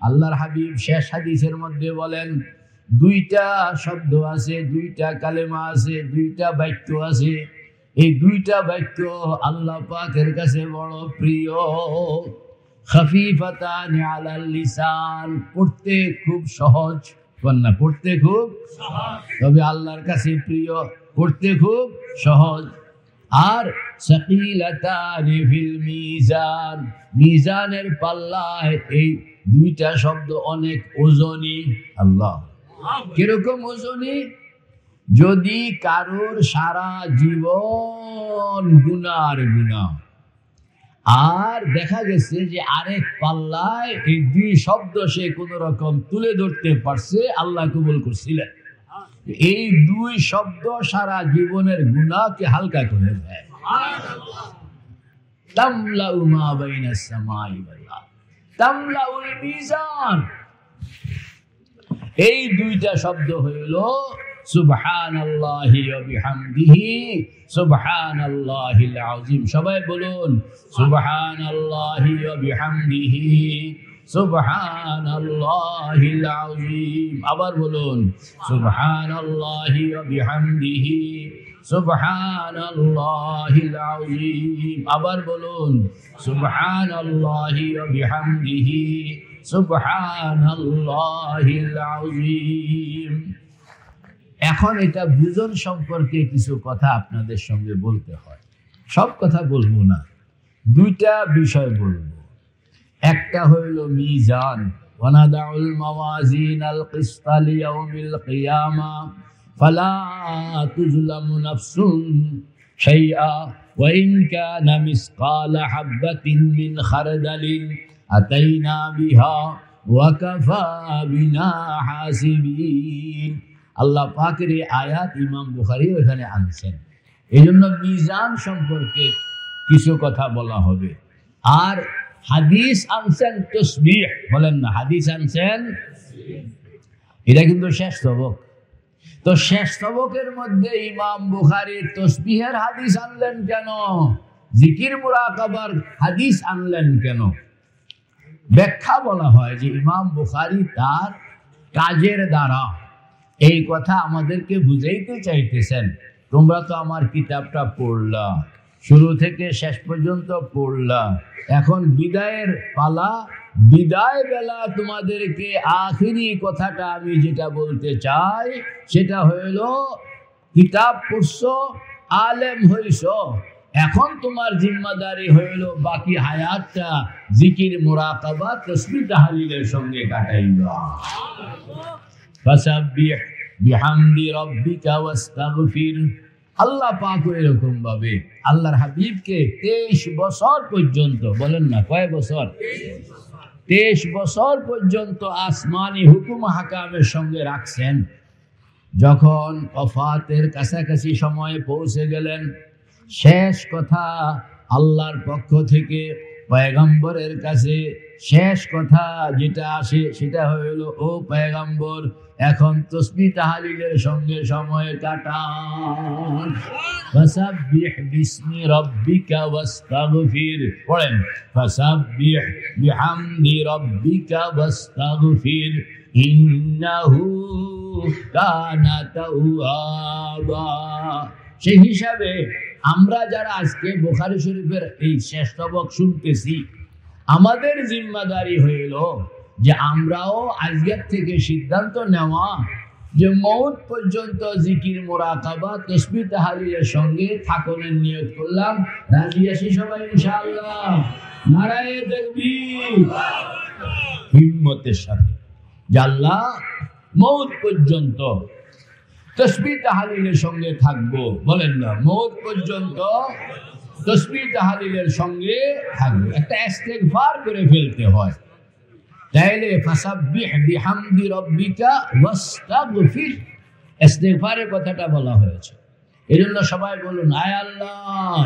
আল্লাহর হাবিব শেষ হাদিসের মধ্যে বলেন, দুইটা শব্দ আছে, দুইটা কালেমা আছে, দুইটা বাক্য আছে, এই দুইটা বাক্য আল্লাহ পাকের কাছে বড় প্রিয়। খাফিফাতানি আলাল লিসান, পড়তে খুব সহজ, না পড়তে খুব সহজ, তবে আল্লাহর কাছে প্রিয়, পড়তে খুব সহজ। আর সাকিলাতানি ফিল মিজান, মিজানের পাল্লায় এই দুইটা শব্দ অনেক ওজনী। আল্লাহ কিরকম ওজনী? যদি কারোর সারা জীবন গুনার গুনাহ, আর দেখা গেছে যে আরেক পাল্লায় এই দুই শব্দ সে কোন রকম তুলে ধরতে পারছে, আল্লাহ কবুল করছিলেন। এই দুই শব্দ সারা জীবনের গুনাহকে হালকা করে দেয়। তামলাউ মা বাইনাস সামাই ওয়াল আরদ, তামলাউল মিজান। এই দুইটা শব্দ হইল সুবহানাল্লাহি ওয়া বিহামদিহি সুবহানাল্লাহিল আযীম। সবাই বলুন সুবহানাল্লাহি ওয়া বিহামদিহি সুবহানাল্লাহিল আযীম। আবার বলুন সুবহানাল্লাহি ওয়া বিহামদিহি সুবহানাল্লাহিল আযীম। আবার বলুন সুবহানাল্লাহি ওয়া বিহামদিহি সুবহানাল্লাহিল আযীম। এখন এটা বুঝন সম্পর্কে কিছু কথা আপনাদের সঙ্গে বলতে হয়। সব কথা বলবো না, দুইটা বিষয় বলবো। একটা হইল মিজান, ওয়ানাদাউল মাওয়াজিনাল কিসতা লিয়াউমিল কিয়ামা ফালা তুজলামু নাফসুন শাইআ ওয়া ইন কানা মিসকালা হাববাতিন মিন খারদালিন আতাইনা বিহা ওয়া কাফা বিনা হাসিবিন। আল্লাহ পাকের এই আয়াত ইমাম বুখারী এখানে আনছেন, এই জন্য মিজান সম্পর্কে কিছু কথা বলা হবে। আর হাদিস আনছেন তাসবিহ, বলেন না হাদিস আনছেন, এটা কিন্তু শেষ সবক। তো শেষ সবকের মধ্যে ইমাম বুখারী তাসবিহের হাদিস আনলেন কেন? জিকির মুরাকাবার হাদিস আনলেন কেন? ব্যাখ্যা বলা হয় যে ইমাম বুখারী তার কাজের দ্বারা এই কথা আমাদেরকে বুঝাইতে চাইতেছেন। তোমরা তো আমার কিতাবটা পড়লা, শুরু থেকে শেষ পর্যন্ত পড়লা, এখন বিদায়ের পালা, বিদায় বেলা তোমাদেরকে আখিরি কথাটা আমি যেটা বলতে চাই সেটা হইল, কিতাব পড়ছো, আলেম হইছো, এখন তোমার জিম্মাদারি হইল বাকি হায়াতটা জিকির মুরাকাবা তাসবিহ তাহলিলের সঙ্গে কাটাইবা। ফাসাব্বিহ বিহামদি রাব্বিকা ওয়াস্তাগফির। আল্লাহ পাক এরকম ভাবে আল্লাহর হাবিবকে 23 বছর পর্যন্ত, বলেন না কয় বছর? 23 বছর পর্যন্ত আসমানি হুকুম হাকামের সঙ্গে রাখছেন। যখন ওফাতের কাছাকাছি সময়ে পৌঁছে গেলেন, শেষ কথা আল্লাহর পক্ষ থেকে পয়গম্বরের কাছে শেষ কথা যেটা আসে সেটা হইল, ও পয়গম্বর এখন তাসবিহ তাহলিলের সঙ্গে সময় কাটান। ফাসাব্বিহ বিসমি রাব্বিকা ওয়াস্তাগফির, পড়েন ফাসাব্বিহ বিহামদি রাব্বিকা ওয়াস্তাগফির ইন্নাহু কানা তাওয়াবা। সেই হিসাবে আমরা যারা আজকে বুখারী শরীফের এই শেষ সবক শুনতেছি, আমাদের জিম্মাদারি হইল যে আমরাও আজকের থেকে সিদ্ধান্ত নেওয়া যে মওত পর্যন্ত জিকির মুরাকাবা তাসবিহ তাহলিলের সঙ্গে থাকনের নিয়ত করলাম। রাজি আছি সবাই ইনশাআল্লাহ? নারায়ে তাকবীর, হিম্মতের সাথে যে আল্লাহ মওত পর্যন্ত তাসবিহ তাহলিলের সঙ্গে থাকবো। বলেন না মওত পর্যন্ত তাসবিহ তাহলিলের সঙ্গে থাকবো। একটা ইস্তিগফার করে ফেলতে হয়, তাইলে ফাসাব্বিহ বিহামদি রাব্বিকা ওয়াস্তাগফির, ইস্তিগফারের কথাটা বলা হয়েছে। এজন্য সবাই বলুন আয় আল্লাহ,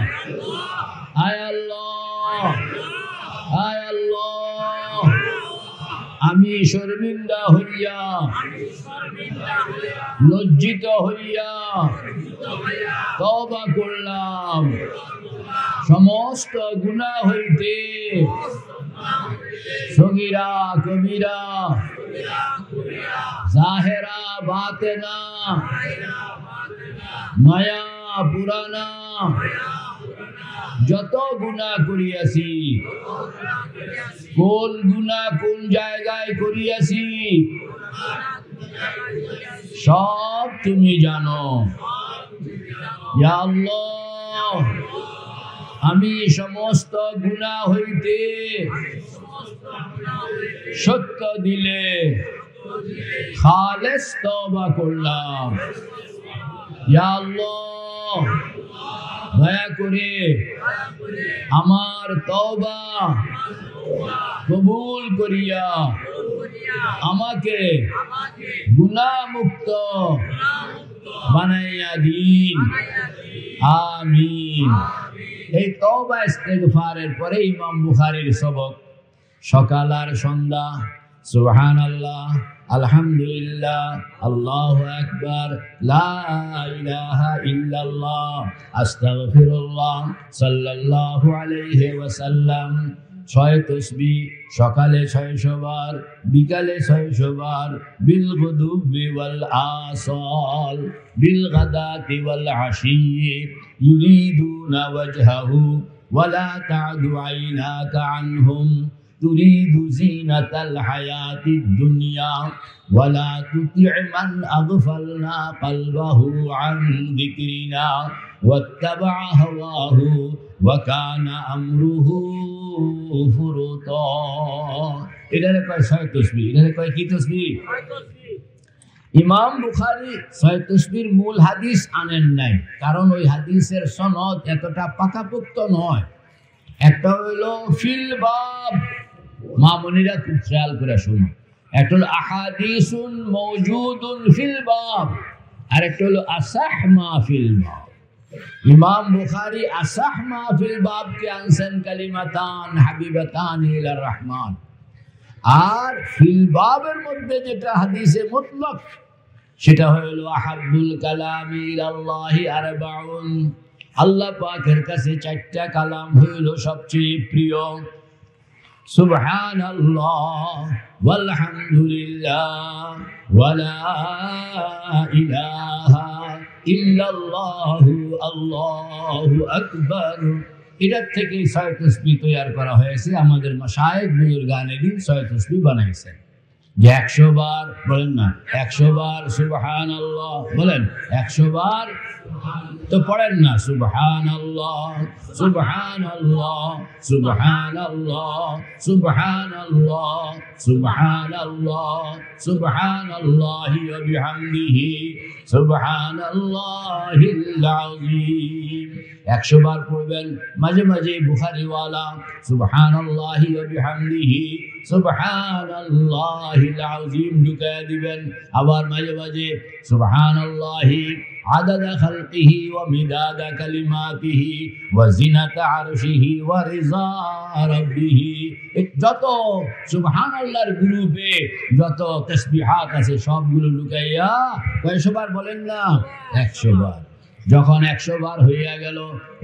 আয় আল্লাহ, আয় আল্লাহ। আমি শর্মিন্দা হইয়া, লজ্জিত হইয়া তওবা করলাম সমস্ত গুনাহ হইতে সগীরা কবিরা, জাহেরা বাতেনা, নয়া পুরানা, যত গুনাহ করিয়াছি, কোন গুনাহ কোন জায়গায় করিয়াছি সব তুমি জানো। ইয়া আল্লাহ, আমি সমস্ত গুনাহ হইতে সত্য দিলে খালেস তওবা করলাম। ইয়া আল্লাহ, দয়া করে আমার তওবা কবুল করিয়া আমাকে গুনাহ মুক্ত বানাইয়া দিন। আমিন। এই তওবা ইস্তেগফারের পরে ইমাম বুখারীর সবক সকাল আর সন্ধ্যা সুবহানাল্লাহ, আলহামদুলিল্লাহ, আল্লাহু আকবার, লা ইলাহা ইল্লাল্লাহ, আস্তাগফিরুল্লাহ, সাল্লাল্লাহু আলাইহি ওয়াসাল্লাম। 6 তাসবিহ সকালে 600 বার, বিকালে 600 বার, বিল গুদুবি ওয়াল আসাল, বিল গাদাতি ওয়াল আশি, ইউরিদুনা ওয়াজহাহু ওয়ালা তা'দু আইনাকা আনহুম تريد زينة الحياة الدنيا ولا تطع من أغفلنا قلبه عن ذكرنا واتبع هواه وكان أمره فرطا। এটারে কয় 6 তাসবিহ। এটারে কয় কি তাসবিহ? ইমাম বুখারী 6 তাসবিহর মূল হাদিস আনেন নাই, কারণ ওই হাদিসের সনদ এতটা পাকাপোক্ত নয়। একটা হলো ফিল বাব, মামুনিরা খুব খেয়াল করে শুনো, একটা হলো আহাদিসুন মওজুদুন ফিল বাব, আর একটা হলো আসাহ মা ফিল বাব। ইমাম বুখারী আসাহ মা ফিল বাব কে আনসেন কালিমাতান হাবিবাতান ইলার রহমান, আর ফিল বাবের মধ্যে যেটা হাদিসে মুতলাক সেটা হলো আহাব্বুল কালামি ইলাল্লাহি আরবাউন, আল্লাহ পাকের কাছে 4টা কালাম হলো সবচেয়ে প্রিয়। সুবহানাল্লাহ ওয়ালহামদুলিল্লাহ ওয়ালা ইলাহা ইল্লাল্লাহু আল্লাহু আকবার। এটার থেকে 6 তাসবিহ তৈরি করা হয়েছে। আমাদের মাশায়েখ বুজুর্গানে দিন 6 তাসবিহ বানাইছেন। যে 100 বার বলেন না, 100 বার সুবহানাল্লাহ বলেন, 100 বার তো পড়েন না সুবহানাল্লাহ সুবহানাল্লাহ সুবহানাল্লাহ সুবহানাল্লাহ সুবহানাল্লাহ সুবহানাল্লাহি ওয়া বিহামদিহি সুবহানাল্লাহিল আযীম। 100 বার পড়বেন। মাঝে মাঝে বুখারীওয়ালা সুবহানাল্লাহি ওয়া বিহামদিহি সুবহানাল্লাহিল আযীম ঢুকায়া দিবেন। আবার মাঝে মাঝে সুবহানাল্লাহি আদাদা খালকিহি ওয়া মিদাদা কালিমাতিহি ওয়া জিনাতা আরশিহি ওয়া রিজা রাব্বিহি। যত সুবহানাল্লাহর গ্রুপে যত তাসবিহাত আছে সবগুলো লুকাইয়া কয়শো বার বলেন না? 100 বার। যখন 100 বার হইয়া গেল,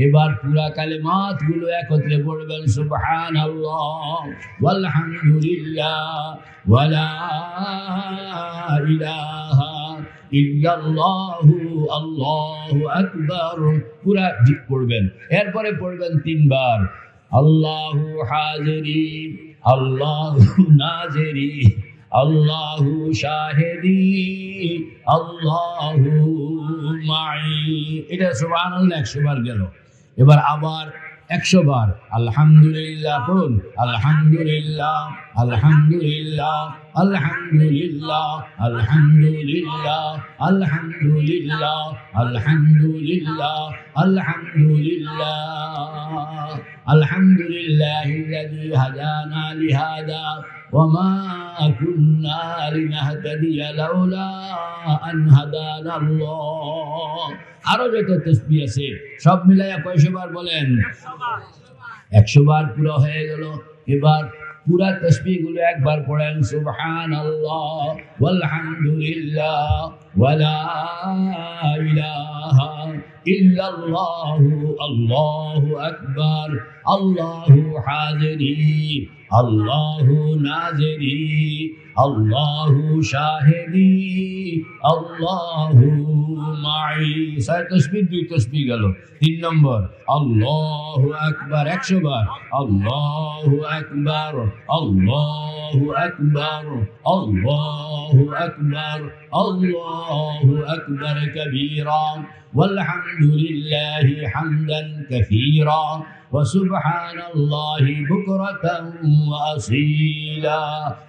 এবার পুরা কালিমাত গুলো একত্রে পড়বেন সুবহানাল্লাহ ওয়ালহামদুলিল্লাহ ওয়ালা ইলাহা ইল্লাল্লাহু আল্লাহু আকবার, পুরা পড়বেন। এরপরে পড়বেন 3 বার আল্লাহু হাজিরি আল্লাহু নাজিরি আল্লাহু শাহিদি আল্লাহু মাই। এটা সুবহানাল্লাহ 100 বার গেল। এবার আবার 100 বার আলহামদুলিল্লাহ পড়ুন। আলহামদুলিল্লাহ আলহামদুলিল্লাহ আলহামদুলিল্লাহ আলহামদুলিল্লাহ আলহামদুলিল্লাহ আলহামদুলিল্লাহ আলহামদুলিল্লাহ আলহামদুলিল্লাহিল্লাযী হাদানা লিহাদা وما كنا لنهتدي لولا أن هدانا الله। আরো যত তাসবিহ আছে সব মিলাইয়া কয়শো বার বলেন? 100 বার পুরো হয়ে গেল। এবার পুরা তাসবিহ গুলো একবার পড়েন সুবহানাল্লাহ ওয়ালহামদুলিল্লাহ ওয়ালা ইলাহা ইল্লাল্লাহু আল্লাহু আকবার আল্লাহু হাজিরি আল্লাহু নাজিরি আল্লাহু শাহিদি আল্লাহু মাই। 6 তাসবিহ 2 তাসবিহ গেল। 3 নম্বর আল্লাহু আকবার 100 বার আল্লাহু আকবার আল্লাহু আকবার আল্লাহু আকবার আল্লাহু আকবার কবীরা والحمد لله حمدا كثيرا وسبحان الله بكرة وأصيلا।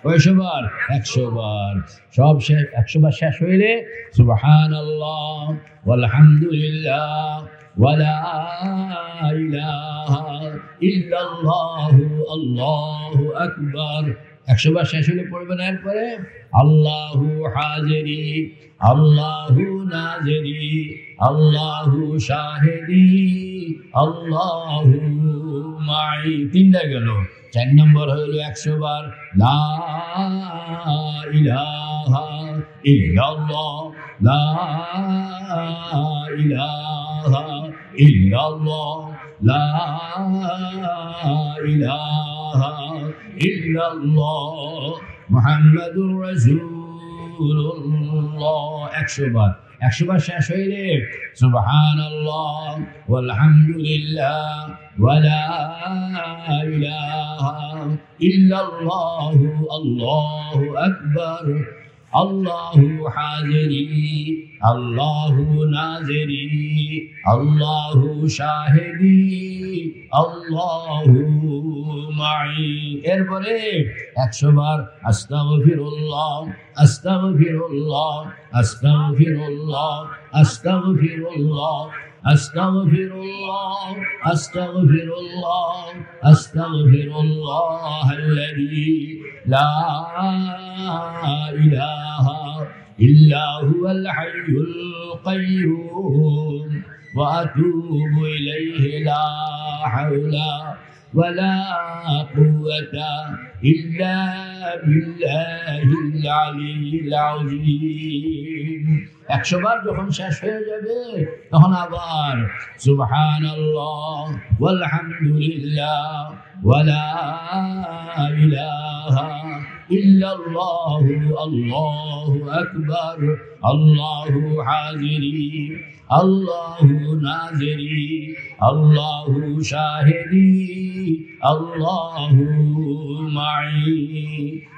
100 বার 100 বার সব শেষ। 100 বার শেষ হইলে সুবহানাল্লাহ ওয়ালহামদুলিল্লাহ ওয়ালা ইলাহা ইল্লাল্লাহ আল্লাহু আকবার। 100 বার শেষ হলে পড়বেন এরপরে আল্লাহু হাজিরি আল্লাহু নাজিরি আল্লাহু শাহিদি আল্লাহু মাই। 3টা গেল। 4 নম্বর হলো 100 বার লা ইলাহা ইল্লাল্লাহ লা ইলাহা ইল্লাল্লাহ লা ইলাহা ইল্লাল্লাহ মুহাম্মাদুর রাসূলুল্লাহ। 100 বার। 100 বার শেষ হইলে সুবহানাল্লাহ ওয়ালহামদুলিল্লাহ ওয়ালা ইলাহা ইল্লাল্লাহ আল্লাহু আকবার আল্লাহু হাজিরি আল্লাহু নাজিরি আল্লাহু শাহিদি আল্লাহু মাই। এরপরে 100 বার আস্তাগফিরুল্লাহ আস্তাগফিরুল্লাহ আস্তাগফিরুল্লাহ আস্তাগফিরুল্লাহ আস্তাগফিরুল্লাহ আস্তাগফিরুল্লাহ আস্তাগফিরুল্লাহ আল্লাযী লা ইলাহা ইল্লা হুয়াল হাইয়ুল কাইয়্যুম ওয়া আতুবু ইলাইহি লা হাওলা ولا قوة إلا بالله العلي العظيم। 100 বার যখন শেষ হয়ে যাবে তখন আবার সুবহানাল্লাহ ওয়ালহামদুলিল্লাহ ওয়ালা ইলাহা ইল্লাল্লাহ আল্লাহু আকবার আল্লাহু হাজিরি আল্লাহু নাজিরি আল্লাহু শাহিদি আল্লাহু মাই।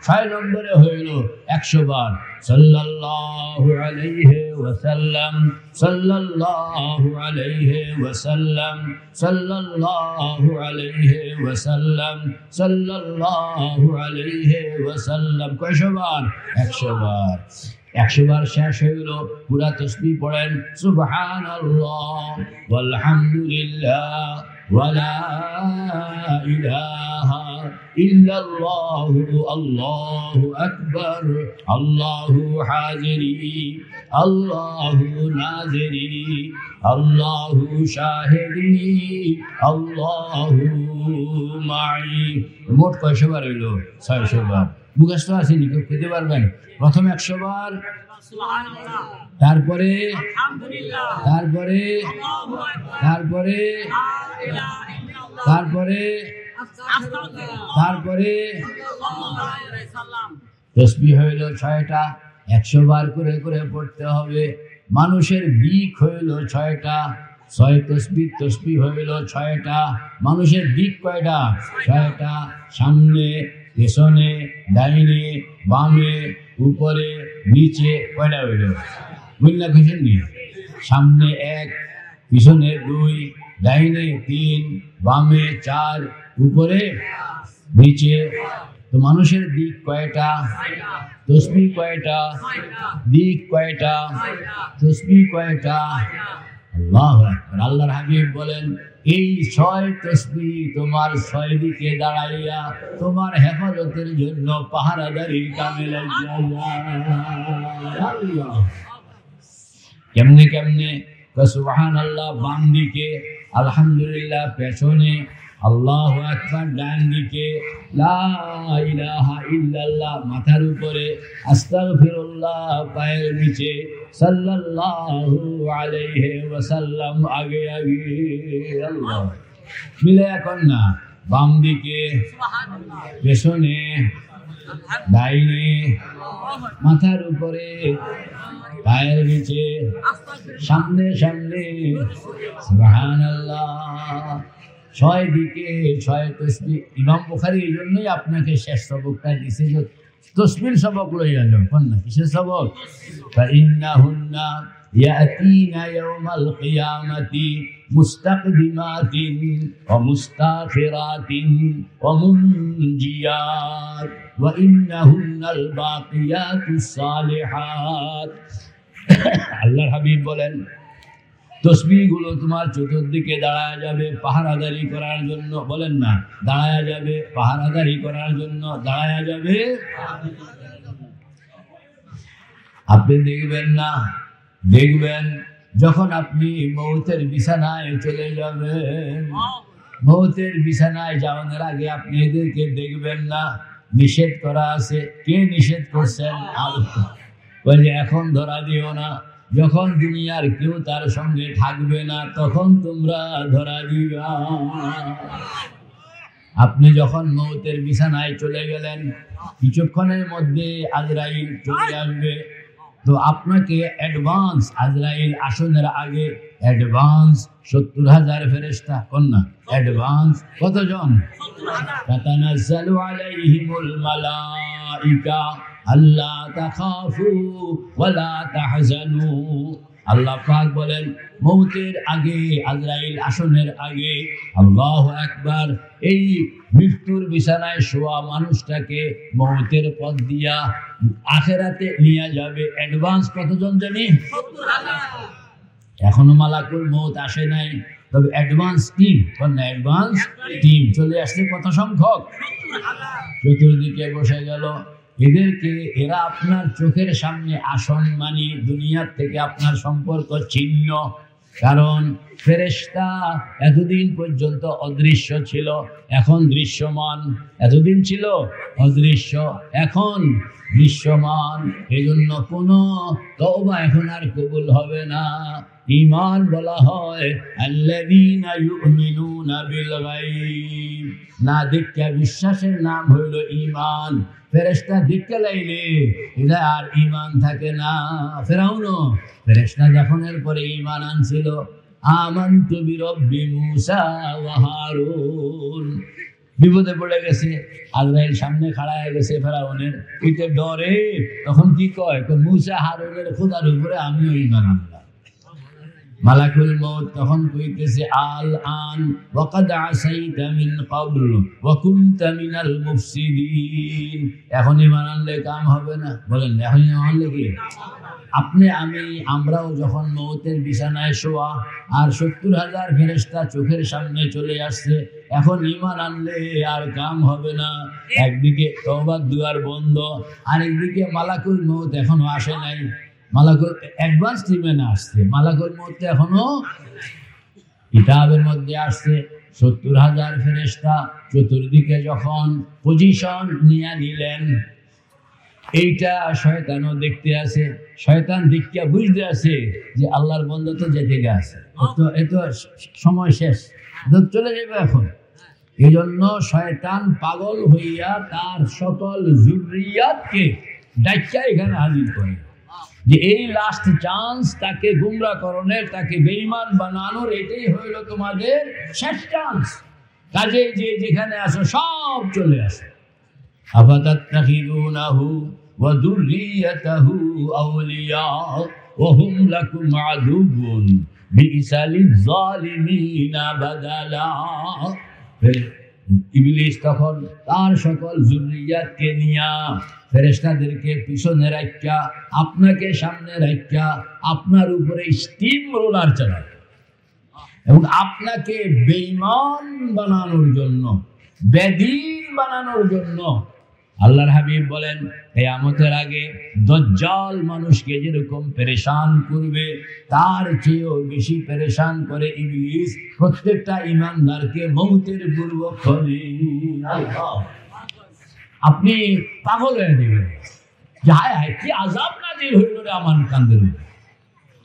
6 নম্বরে হইল 100 বার সাল্লাল্লাহু আলাইহি ওয়াসাল্লাম সাল্লাল্লাহু আলাইহি ওয়াসাল্লাম সাল্লাল্লাহু আলাইহি ওয়াসাল্লাম সাল্লাল্লাহু আলাইহি ওয়াসাল্লাম। কয়শো বার? 100 বার। 100 বার শেষ হইল পুরা তাসবিহ পড়েন সুবহানাল্লাহ ওয়ালহামদুলিল্লাহ ওয়ালা ইলাহা ইল্লাল্লাহ আল্লাহু আকবার আল্লাহু হাজিরি আল্লাহু নাজিরি আল্লাহু শাহিদি আল্লাহু মাই। মোট কয়শো বার হইল? 600 বার। মুখস্থ আছে নি? কেউ খেতে পারবেন? প্রথম 100 বার, তারপরে তারপরে তারপরে তারপরে তারপরে তাসবিহ হইল 6টা। 100 বার করে করে পড়তে হবে। মানুষের দিক হইল 6টা। 6 তসবিহ হইল 6টা। মানুষের দিক কয়টা? 6টা। সামনে, পেছনে, ডাইনে, বামে, উপরে, নিচে কয়টা হইল? বুঝলা কিছু নেই। সামনে 1, পিছনে 2, ডাইনে 3, বামে 4, উপরে নিচে। তো মানুষের দিক কয়টা? তসবিহ কয়টা? দিক কয়টা? তসবিহ কয়টা? আল্লাহু আকবার। আল্লাহর হাবিব বলেন, এই 6 তসবিহ তোমার 6 দিকে দাঁড়াইয়া তোমার হেফাজতের জন্য পাহারাদারির কামে লাগিয়া যায়। কেমনে কেমনে? সুবহানাল্লাহ বাম দিকে, আলহামদুলিল্লাহ পেছনে, আল্লাহু আকবার ডান দিকে, লা ইলাহা ইল্লাল্লাহ মাথার উপরে, আস্তাগফিরুল্লাহ পায়ের নিচে, সাল্লাল্লাহু আলাইহি ওয়াসাল্লাম আগে আগে। আল্লাহ মিলে এখন না বাম দিকে, পেছনে, ডাইনে, মাথার উপরে, পায়ের নিচে, সামনে সামনে। সুবহানাল্লাহ। 6 দিকে 6 তসবিহ। ইমাম বুখারী এই জন্যই আপনাকে শেষ সবকটা দিছে যে তসবিহ সবক লইয়া যাও। কোন না কিসের সবক? ফাইন্নাহুন্না ইয়াতিনা ইয়াউমাল কিয়ামাতি মুস্তাকদিমাতিন ওয়া মুস্তাখিরাতিন ওয়া মুনজিয়াত ওয়া ইন্নাহুন্নাল বাকিয়াতুস সালিহাত। আল্লাহর হাবিব বলেন, তসবিহগুলো তোমার চতুর্দিকে দাঁড়ায় যাবে পাহারাদারি করার জন্য। বলেন না, দাঁড়ায় যাবে পাহারাদারি করার জন্য, দাঁড়ায় যাবে। আপনি দেখবেন না, দেখবেন যখন আপনি মৌতের বিছানায় চলে যাবেন, মৌতের বিছানায় যাওয়ার আগে আপনি এদেরকে দেখবেন না, নিষেধ করা আছে। কে নিষেধ করছেন? আল্লাহ। বলে এখন ধরা দিও না, যখন দুনিয়ার কেউ তার সঙ্গে থাকবে না তখন তোমরা ধরা দিবা। আপনি যখন মৌতের বিছানায় চলে গেলেন, কিছুক্ষণের মধ্যে আজরাইল চলে আসবে। তো আপনাকে অ্যাডভান্স, আজরাইল আসনের আগে অ্যাডভান্স 70,000 ফেরেশতা। কোন না অ্যাডভান্স কতজন? তাতানাজ্জালু আলাইহিমুল মালাইকা আল্লাহ তাখাফু ওয়ালা তাহজানু। আল্লাহ পাক বলেন, মৌতের আগে, আজরাইল আসনের আগে, আল্লাহু আকবার, এই মৃত্যুর বিছানায় শোয়া মানুষটাকে মৌতের পথ দিয়া আখিরাতে নিয়ে যাবে। অ্যাডভান্স কতজন জানি? 70,000। এখনো মালাকুল মৌত আসে নাই, তবে অ্যাডভান্স টিম, কোন অ্যাডভান্স টিম চলে আসছে। কত সংখ্যক? 70,000। চতুর্দিকে বসে গেল এদেরকে। এরা আপনার চোখের সামনে আসন, মানে দুনিয়ার থেকে আপনার সম্পর্ক ছিন্ন। কারণ ফেরেশতা এতদিন পর্যন্ত অদৃশ্য ছিল, এখন দৃশ্যমান। এতদিন ছিল অদৃশ্য, এখন দৃশ্যমান। এজন্য কোনো তওবা এখন আর কবুল হবে না। ঈমান বলা হয় আল্লাযীনা ইউমিনুনা বিল গায়ব। না দেখা বিশ্বাসের নাম হইল ঈমান। ফেরেশতা দেখতে লাইলে এটা আর ঈমান থাকে না। ফেরাউনও ফেরেশতা যখন এরপরে ঈমান আনছিল, আমানতু বিরব্বি মূসা ওয়া হারুন, বিপদে পড়ে গেছে, আজরাইল সামনে খাড়া হয়ে গেছে ফেরাউনের, এতে ডরে তখন কি কয়, মূসা হারুনের খোদার উপরে আমিও ঈমান আনলাম। মালাকুল মউত তখন কইতেছে, আল আন ওয়াকাদ আসাইতা মিন ক্বাবল ওয়া কুনতা মিনাল মুফসিদিন। এখন ঈমান আনলে কাম হবে না। বলেন এখন ঈমান আনলে কি? আপনি আমি আমরাও যখন মউতের বিছানায় শোয়া আর 70,000 ফেরেশতা চোখের সামনে চলে আসছে, এখন ঈমান আনলে আর কাম হবে না। একদিকে তওবার দুয়ার বন্ধ, আরেকদিকে মালাকুল মউত এখনো আসে নাই। মালাকুল অ্যাডভান্স টিমে না আসছে, মালাকুল মউত এখনো কিতাবের মধ্যে আসছে। 70,000 ফেরেশতা চতুর্দিকে যখন পজিশন নিয়ে নিলেন, এইটা শয়তানও দেখতে আছে। শয়তান দেখিয়া বুঝতে আছে যে আল্লাহর বন্ধু তো যেতে গেছে, এত সময় শেষ, চলে যাবে এখন। এই জন্য শয়তান পাগল হইয়া তার সকল যুররিয়াতকে ডাকিয়া এখানে হাজির করে, যে এই লাস্ট চান্স তাকে গুমরা করণের, তাকে বেঈমান বানানোর, এটাই হইল তোমাদের শেষ চান্স। কাজে যে যেখানে আসো সব চলে আসে। আফাতাত্তাখিযুনাহু ওয়া যুররিয়াতাহু আউলিয়া ওয়া হুম লাকুম আদুউন বিইসা লিয-যালিমিনা বাদালা। ইবলিস তখন তার সকল যুররিয়াতকে নিয়া ফেরেশতাদেরকে পিছনে রাখিয়া আপনাকে সামনে রাখিয়া আপনার উপরে স্টিম রোলার চালায় এবং আপনাকে বেঈমান বানানোর জন্য, বেদীন বানানোর জন্য। আল্লাহর হাবিব বলেন, কিয়ামতের আগে দাজ্জাল মানুষকে যেরকম পেরেশান করবে, তার চেয়েও বেশি পেরেশান করে ইবলিস প্রত্যেকটা ঈমানদারকে মউতের পূর্বক্ষণে। আপনি পাগল হয়ে যাবেন যে হায় হায় কি আযাব নাযিল হইল রে আমার কান্দের উপরে।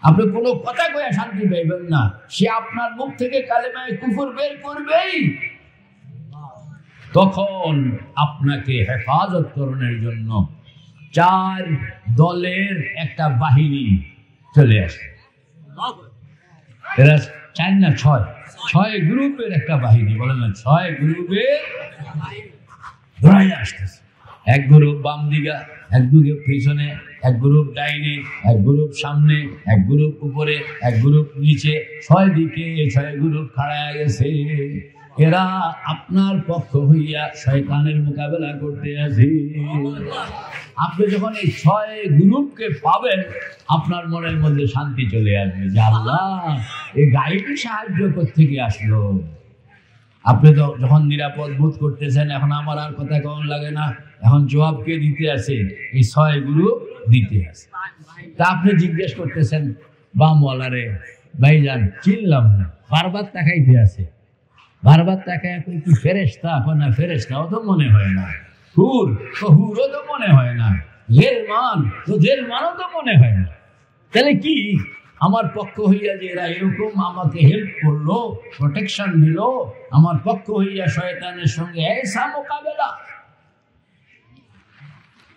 আপনি কোনো কথা কয়ে শান্তি পাইবেন না, সে আপনার মুখ থেকে কালেমায়ে কুফর বের করবেই। তখন আপনাকে হেফাজত করণের জন্য 4 দলের একটা বাহিনী চলে আসে। এরা 4 না 6 গ্রুপের একটা বাহিনী, বলেন না 6 গ্রুপের দৌড়াই আসতেছে। এক গ্রুপ বাম দিকা, এক গ্রুপ পিছনে, এক গ্রুপ ডাইনে, এক গ্রুপ সামনে, এক গ্রুপ উপরে, এক গ্রুপ নিচে, 6 দিকে 6 গ্রুপ খাড়া গেছে। এরা আপনার পক্ষ হইয়া শয়তানের মোকাবেলা করতে আসে। আপনি যখন এই 6 গ্রুপকে পাবেন, আপনার মনের মধ্যে শান্তি চলে আসবে যে আল্লাহ এই গাইডি সাহায্য থেকে আসলো। আপনি তো যখন নিরাপদ বোধ করতেছেন, এখন আমার আর কথা কেমন লাগে না, এখন জবাব কে দিতে আছে? এই 6 গ্রুপ দিতে আছে। তা আপনি জিজ্ঞেস করতেছেন বামওয়ালারে, ভাইজান চিনলাম না, বারবার তাকাইতে আছে, বারবার তাকায় কি ফেরেশতা? না ফেরেশতাও তো মনে হয় না, হুরও তো মনে হয় না, জেলমানও তো মনে হয় না। তাহলে কি আমার পক্ষ হইয়া যে এরা এরকম আমাকে হেল্প করলো, প্রোটেকশন দিল, আমার পক্ষ হইয়া শয়তানের সঙ্গে ऐसा মোকাবেলা।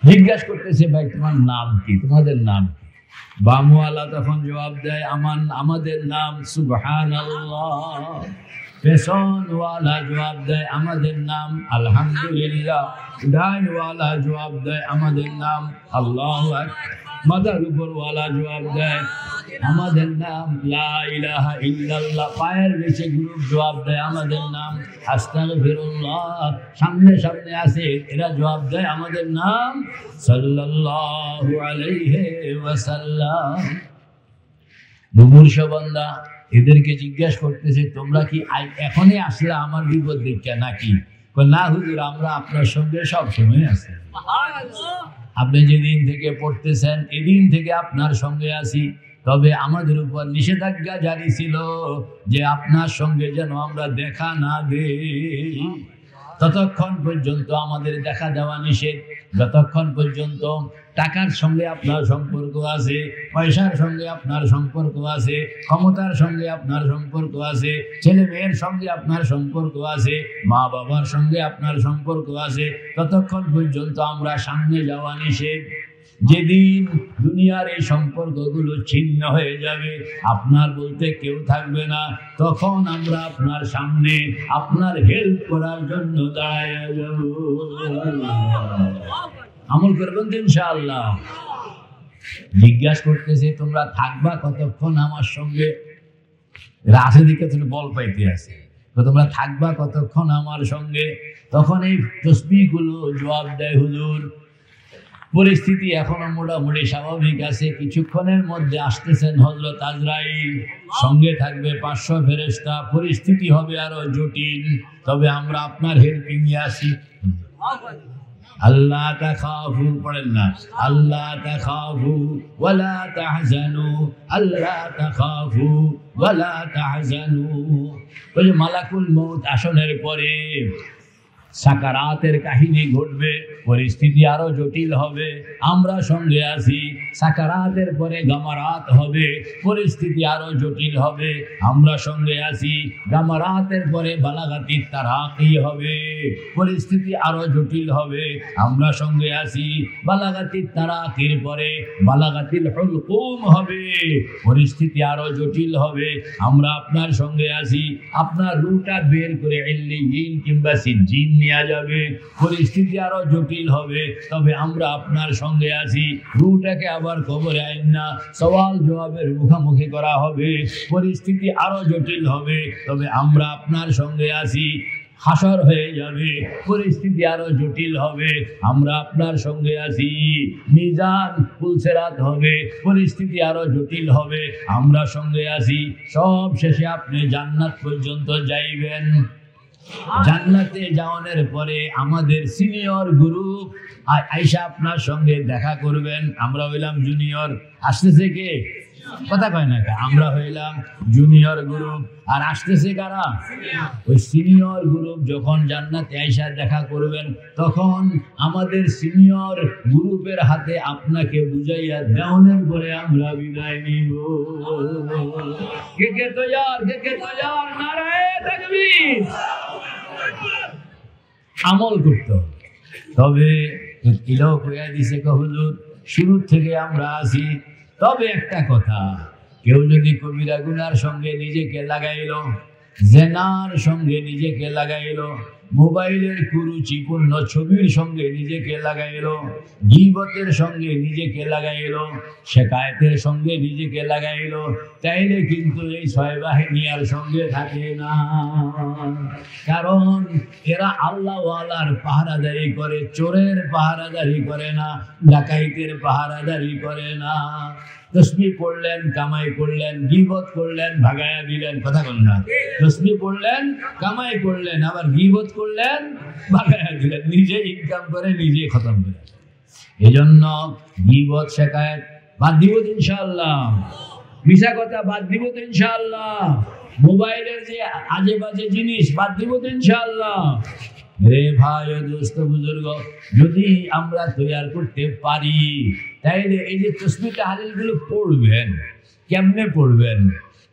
জিজ্ঞাসা করতেছে, ভাই তোমার নাম কি, তোমাদের নাম কি? বামওয়ালা তখন জবাব দেয়, আমাদের নাম সুবহানাল্লাহ। পেছনওয়ালা জবাব দেয়, আমাদের নাম আলহামদুলিল্লাহ। ডাইনওয়ালা জবাব দেয়, আমাদের নাম আল্লাহু আকবার। মাথার উপরওয়ালা জবাব দেয়, আমাদের নাম লা ইলাহা ইল্লাল্লাহ। পায়ের নিচে গ্রুপ জবাব দেয়, আমাদের নাম আস্তাগফিরুল্লাহ। সামনে সামনে আছে এরা জবাব দেয়, আমাদের নাম সাল্লাল্লাহু আলাইহি ওয়াসাল্লাম। মুমূর্ষ বান্দা এদেরকে জিজ্ঞাসা করতেছে, তোমরা কি এখনই আসলে আমার বিপদ দেখে নাকি? না হুজুর, আমরা আপনার সঙ্গে সব সময় আছি। আপনি যেদিন থেকে পড়তেছেন এদিন থেকে আপনার সঙ্গে আছি, তবে আমাদের উপর নিষেধাজ্ঞা জারি ছিল যে আপনার সঙ্গে যেন আমরা দেখা না দেই। ততক্ষণ পর্যন্ত আমাদের দেখা দেওয়া নিষেধ। যতক্ষণ পর্যন্ত টাকার সঙ্গে আপনার সম্পর্ক আছে, পয়সার সঙ্গে আপনার সম্পর্ক আছে, ক্ষমতার সঙ্গে আপনার সম্পর্ক আছে, ছেলে মেয়ের সঙ্গে আপনার সম্পর্ক আছে, মা বাবার সঙ্গে আপনার সম্পর্ক আছে, ততক্ষণ পর্যন্ত আমরা সামনে যাওয়া নিষেধ। যেদিন দুনিয়ার এই সম্পর্কগুলো ছিন্ন হয়ে যাবে, আপনার বলতে কেউ থাকবে না, তখন আমরা আপনার সামনে আপনার হেল্প করার জন্য দাঁড়ায় যাব। আমল করবেন তো ইনশাআল্লাহ। জিজ্ঞাসা করতেছে, তোমরা থাকবা কতক্ষণ আমার সঙ্গে? রাতে দিকে তুমি বল পাইতে আছে, তোমরা থাকবা কতক্ষণ আমার সঙ্গে? তখন এই তসবিহগুলো জবাব দেয়, হুজুর পরিস্থিতি এখনো মোটামুটি স্বাভাবিক আছে, কিছুক্ষণের মধ্যে আসতেছেন হযরত আজরাইল, সঙ্গে থাকবে 500 ফেরেশতা, পরিস্থিতি হবে আরো জটিল, তবে আমরা আপনার হেল্পে নিয়ে আসি। আল্লাহ তাখাফু, পড়েন না, আল্লাহ তাখাফু ওয়ালা তাহজানু, আল্লাহ তাখাফু ওয়ালা তাহজানু। ওই যে মালাকুল মউত আসনের পরে সাকারাতের কাহিনী ঘটবে, পরিস্থিতি আরো জটিল হবে, আমরা সঙ্গে আছি। সাকারাতের পরে গামারাত হবে, পরিস্থিতি আরো জটিল হবে, আমরা সঙ্গে আছি। গামারাতের পরে বালাগাতি তারাকি হবে, পরিস্থিতি আরো জটিল হবে, আমরা সঙ্গে আছি। বালাগাতি তারাকির পরে বালাগাতিল হুলকুম হবে, পরিস্থিতি আরো জটিল হবে, আমরা আপনার সঙ্গে আছি। আপনার রুটা বের করে ইল্লিয়িন কিংবা সিজ্জিন নিয়ে যাবে, পরিস্থিতি আরো জটিল হবে, তবে আমরা আপনার সঙ্গে আছি। রুটাকে আবার কবরে আইন না, সওয়াল জবাবের মুখোমুখি করা হবে, পরিস্থিতি আরো জটিল হবে, তবে আমরা আপনার সঙ্গে আছি। হাসর হয়ে যাবে, পরিস্থিতি আরো জটিল হবে, আমরা আপনার সঙ্গে আছি। মিজান পুলসেরাত হবে, পরিস্থিতি আরো জটিল হবে, আমরা সঙ্গে আছি। সব শেষে আপনি জান্নাত পর্যন্ত যাইবেন। জান্নাতে যাওয়ার পরে আমাদের সিনিয়র গ্রুপ আয়েশা আপনার সঙ্গে দেখা করবেন, আমরা হইলাম জুনিয়র। আসতেছে কে? কথা কয় না, আমরা হইলাম জুনিয়র গ্রুপ, আর আসতেছে কারা? ওই সিনিয়র গ্রুপ। যখন জান্নাতে আয়েশা দেখা করবেন, তখন আমাদের সিনিয়র গ্রুপের হাতে আপনাকে বুঝাইয়া দেওয়ার পরে আমরা বিদায় নিব। কে কে তৈয়ার? কে কে তৈয়ার? নারায়ে তাকবীর। আমল করতে হবে। তবে এটাও কইয়া দিছে হুজুর শুরু থেকে আমরা আছি, তবে একটা কথা, কেউ যদি কবিরা গুনার সঙ্গে নিজেকে লাগাইল, জেনার সঙ্গে নিজেকে লাগাইল, মোবাইলের কুরুচিপূর্ণ ছবির সঙ্গে নিজেকে লাগাইল, গীবতের সঙ্গে নিজেকে লাগাইল, শেকায়েতের সঙ্গে নিজেকে লাগাইল, তাইলে কিন্তু এই ছয় বাহিনীর সঙ্গে থাকে না। কারণ এরা আল্লাহওয়ালার পাহারাদারি করে, চোরের পাহারাদারি করে না, ডাকাইতের পাহারাদারি করে না। তসবিহ পড়লেন, কামাই করলেন, গীবত করলেন, ভাগায়া দিলেন, কথা বল না। তসবিহ পড়লেন, কামাই করলেন, আবার গীবত করলেন, ভাগায়া দিলেন, নিজে ইনকাম করে নিজে খতম করে। এই জন্য গীবত শেখায়ত বাদ দিব তো ইনশাআল্লাহ, মিশা কথা বাদ দিব তো ইনশাআল্লাহ, মোবাইলের যে আজে বাজে জিনিস বাদ দিব তো ইনশাআল্লাহ। রে ভাই ও দোস্ত বুজুর্গ, যদি আমরা তৈরি করতে পারি তাইলে এই যে তসবিহ তাহলিল গুলো পড়বেন, কেমনে পড়বেন?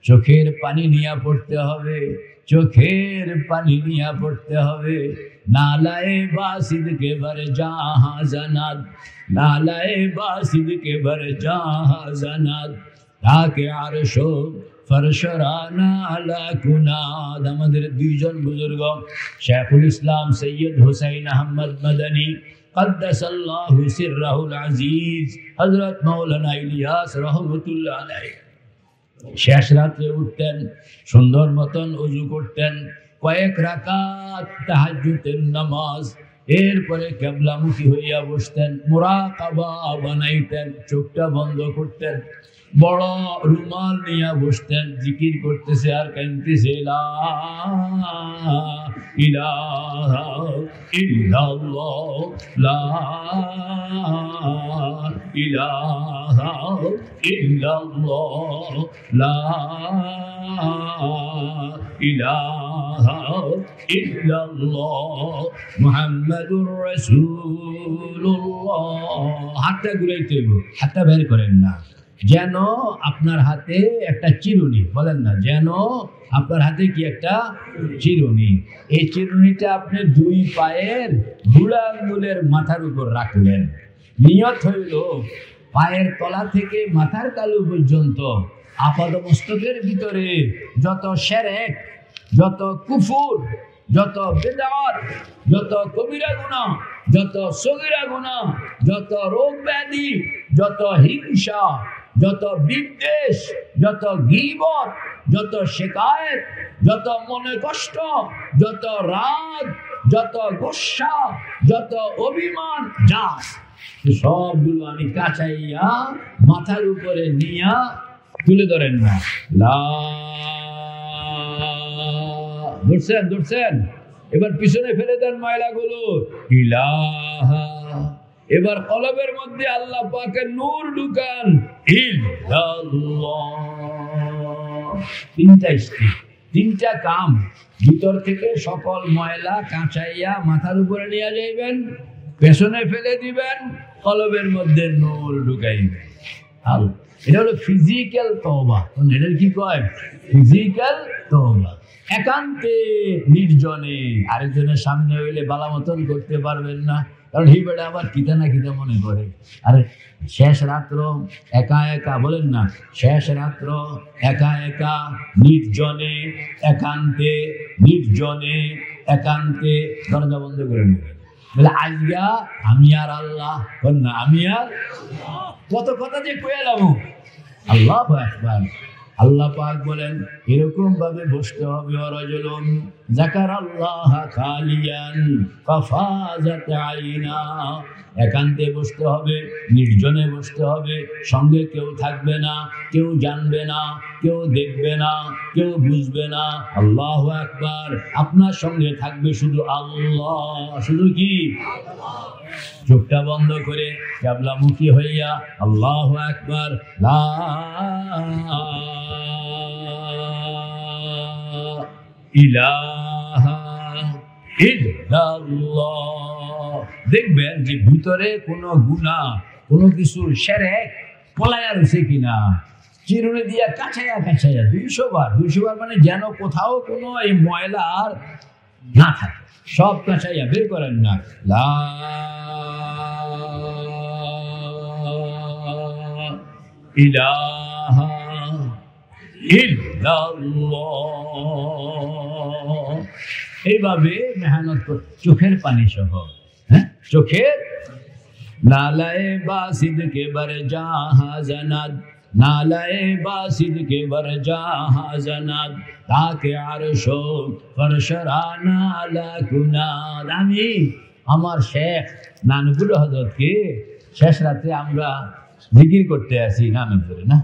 চোখের পানি নিয়ে পড়তে হবে, চোখের পানি নিয়ে পড়তে হবে। নালায়ে বাসিদ के भर जहां जनात, नालाए बासिद के भर जहां जनात, ताके आरशो फरशराना अला कुनाद। আমাদের দুইজন বুজুর্গ শেখুল ইসলাম সৈয়দ হুসাইন আহমদ মদনী কদ্দাসাল্লাহু সিররাহুল আজিজ, হযরত মাওলানা ইলিয়াস রহমাতুল্লাহ আলাইহি শেষ রাতে উঠতেন, সুন্দর মতন ওযু করতেন, কয়েক রাকাত তাহাজ্জুদের নামাজ, এরপরে কিবলামুখী হইয়া বসতেন, মুরাকাবা বানাইতেন, চোখটা বন্ধ করতেন, বড় রুমাল নিয়ে বসতেন, জিকির করতেছে আর কাঁদতেছে, লা ইলাহা ইল্লাল্লাহ, লা ইলাহা ইল্লাল্লাহ, লা ইলাহা ইল্লাল্লাহ মুহাম্মাদুর রাসূলুল্লাহ। হাতটা ঘুরাইতে হইব, হাতটা বের করেন না, যেন আপনার হাতে একটা চিরুনি, বলেন না, যেন আপনার হাতে কি একটা চিরুনি। এই চিরুনিটা আপনি দুই পায়ের বুড়া আঙ্গুলের মাথার উপর রাখলেন। নিয়ত হইল পায়ের তলা থেকে মাথার তালু পর্যন্ত আপাদমস্তকের ভিতরে যত শিরক, যত কুফর, যত বিদআত, যত কবিরা গুনাহ, যত সগীরা গুনাহ, যত রোগ ব্যাধি, যত হিংসা, যত বিদ্বেষ, যত গীবত, যত শিকায়েত, যত মনে কষ্ট, যত রাগ, যত গোসা, যত অভিমান, যা সবগুলো আমি কাচাইয়া মাথার উপরে নিয়া তুলে ধরেন না। ধরছেন ধরছেন, এবার পিছনে ফেলে দেন ময়লাগুলো। ইলাহা, এবার কলবের মধ্যে আল্লাহ পাকের নূর ঢুকান। ইল্লাল্লাহ, তিনটা স্টেপ, তিনটা কাম। ভিতর থেকে সকল ময়লা কাঁচাইয়া মাথার উপরে নিয়ে যাইবেন, পেছনে ফেলে দিবেন, কলবের মধ্যে নূর ঢুকাইবেন। এটা হলো ফিজিক্যাল তওবা। এটার কি কয়? ফিজিক্যাল তওবা। একান্তে নির্জনে, আরেকজনের সামনে হইলে বালা মতন করতে পারবেন না, কারণ এই বেড়া আবার কিতা না কিতা মনে করে। আরে শেষ রাত্র একা একা, বলেন না, শেষ রাত্র একা একা নির্জনে, একান্তে নির্জনে, একান্তে দরজা বন্ধ করে নেবেন। বলে আজগা আমি আর আল্লাহ, না আমি আর, কত কথা যে কয়ে এলাম। আল্লাহু আকবার। আল্লাহ পাক বলেন এরকম ভাবে বসতে হবে। রাজুলুন যাকারাল্লাহ খালিয়ান ফাফাজাত আইনা, একান্তে বসতে হবে, নির্জনে বসতে হবে, সঙ্গে কেউ থাকবে না, কেউ জানবে না, কেউ দেখবে না, কেউ বুঝবে না। আল্লাহু আকবার। আপনার সঙ্গে থাকবে শুধু আল্লাহ, শুধু কি? চোখটা বন্ধ করে কিবলামুখী হইয়া আল্লাহু আকবার, লা ইলাহা ইল্লাল্লাহ। দেখবেন যে ভিতরে কোনো গুনাহ, কোনো কিছু শিরক পলায়া রয়েছে কিনা, চিরুনি দিয়া কাছাইয়া কাছাইয়া 200 বার, 200 বার, মানে যেন কোথাও কোনো এই ময়লা আর না থাকে। সব কাঁচাইয়া বের করেন না। লা ইলাহা ইল্লাল্লাহ। এইভাবে মেহনত করে চোখের পানি সহ, হ্যাঁ চোখের নালায়ে বাসিদ কে বার জাহাঁ জানাদ, নালায়ে বাসিদ কে বার জাহাঁ জানাদ, তাকে আরশো ফরশরা নালা কুনাদ। আমি আমার শেখ নানপুর হযরতকে শেষ রাতে আমরা জিকির করতে আসি নানপুরে, না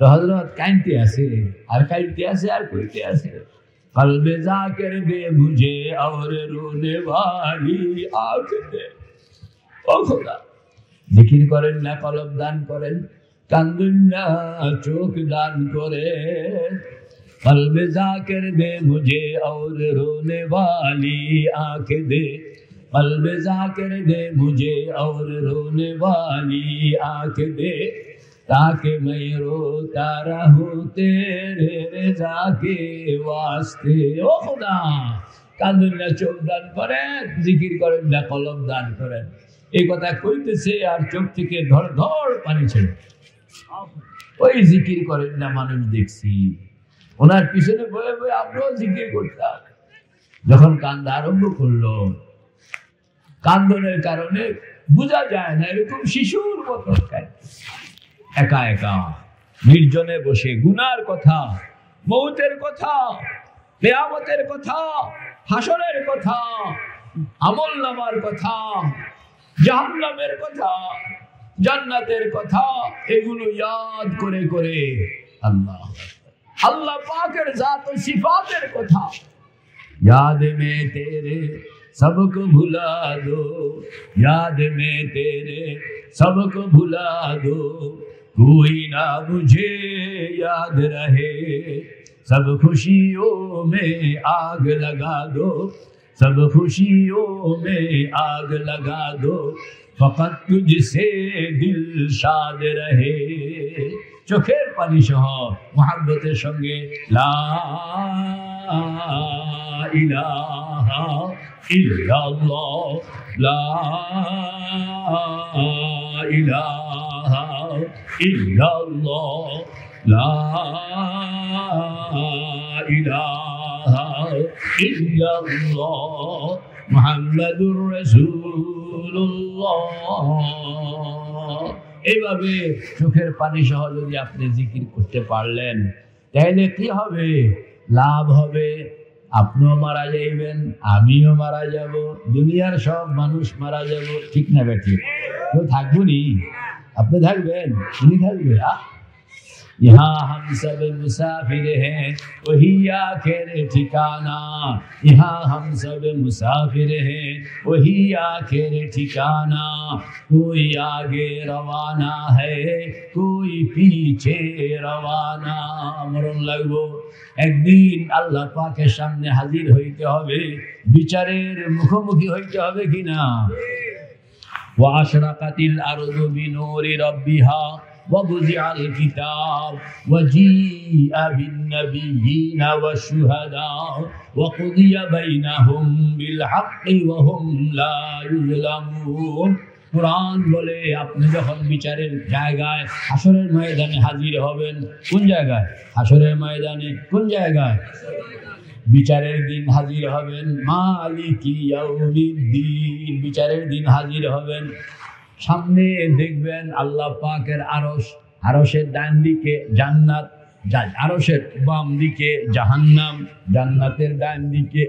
তো হযরত কাইনতে আছে আর কাইনতে আছে আর কইতে আছে, কলবে জাকির দে মুঝে और रोने वाली आँख दे। ও খোদা, জিকির করেন না কলব দান করেন, কান্দুন না চোখ দান করে। কলবে জাকির দে মুঝে और रोने वाली आँख दे, कल्बे जाकिर दे मुझे और रोने वाली आँख दे, ताकि मैं रोता रहूं तेरे रज़ा के वास्ते। ओ खुदा, কাঁদেন না চোখ দান করেন, জিকির করেন না কলম দান করেন। এই কথা কইতেছে আর চোখ থেকে ধর ধর পানি ছেড়ে। ওই জিকির করেন না মানুষ দেখছি, ওনার পিছনে বয়ে বয়ে আমরাও জিকির করতাম। যখন কান্দা আরম্ভ করলো, কান্দনের কারণে বোঝা যায় না, এরকম শিশুর মতো একা একা নির্জনে বসে গুনার কথা, মৌতের কথা, কিয়ামতের কথা, হাসরের কথা, আমল নামার কথা, জাহান্নামের কথা, জান্নাতের কথা, এগুলো ইয়াদ করে করে আল্লাহ আল্লাহ পাকের জাত ও সিফাতের কথা, याद में तेरे सबको भुला दो, याद में तेरे सबको भुला दो, कोई ना मुझे याद रहे, सब खुशियों में आग लगा दो, सब खुशियों में आग लगा दो, फकत तुझसे दिल शाद रहे। চোখের পানি সহ মুহাব্বতের সঙ্গে লা ইলাহা ইল্লাল্লাহ, লা ইলাহা ইল্লাল্লাহ, লা ইলাহা ইল্লাল্লাহ, মুহাম্মাদুর রাসূলুল্লাহ। এইভাবে চোখের পানি সহ যদি আপনি জিকির করতে পারলেন, তাহলে কি হবে? লাভ হবে, আপনিও মারা যাইবেন, আমিও মারা যাব, দুনিয়ার সব মানুষ মারা যাব। ঠিক না বেঠিক? কেউ থাকবো নি? আপনি থাকবেন, উনি থাকবে। यहाँ हम सब मुसाफिर हैं, वही आखिर ठिकाना, यहाँ हम सब मुसाफिर हैं, वही आखिर ठिकाना, कोई आगे रवाना है, कोई पीछे रवाना। মরণ লাগবো, একদিন আল্লাহ পাকের সামনে হাজির হইতে হবে, বিচারের মুখোমুখি হইতে হবে কিনা। وأشرقت الأرض بنور ربها ووضع الكتاب وجيء بالنبيين والشهداء وقضي بينهم بالحق وهم لا يظلمون। কুরআন বলে আপনি যখন বিচারের জায়গায় হাসরের ময়দানে হাজির হবেন, কোন জায়গায়? হাসরের ময়দানে। কোন জায়গায়? বিচারের দিন হাজির হবেন, মালিকি ইয়াউমিদ্দিন, বিচারের দিন হাজির হবেন। সামনে দেখবেন আল্লাহ পাকের আরশ, আরশের ডান দিকে জান্নাত, আরশের বাম দিকে জাহান্নাম, জান্নাতের ডান দিকে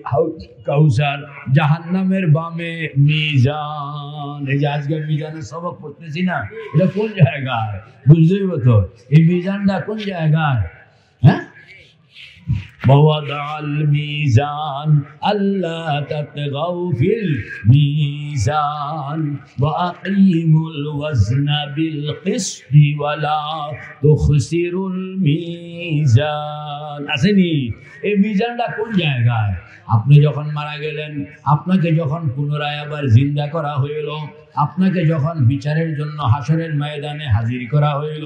কাউসার, জাহান্নামের বামে মিজান। এই যে আজকে মিজানের সবক পড়তেছি না, এটা কোন জায়গায়? বুঝতেই তো এই মিজানটা কোন জায়গায়? হ্যাঁ, ووضع الميزان ألا تطغوا في الميزان وأقيموا الوزن بالقسط ولا تخسروا الميزان। আসেনি? এই মিজানটা কোন জায়গায়? আপনি যখন মারা গেলেন, আপনাকে যখন পুনরায় আবার জিন্দা করা হইল, আপনাকে যখন বিচারের জন্য হাসরের ময়দানে হাজির করা হইল,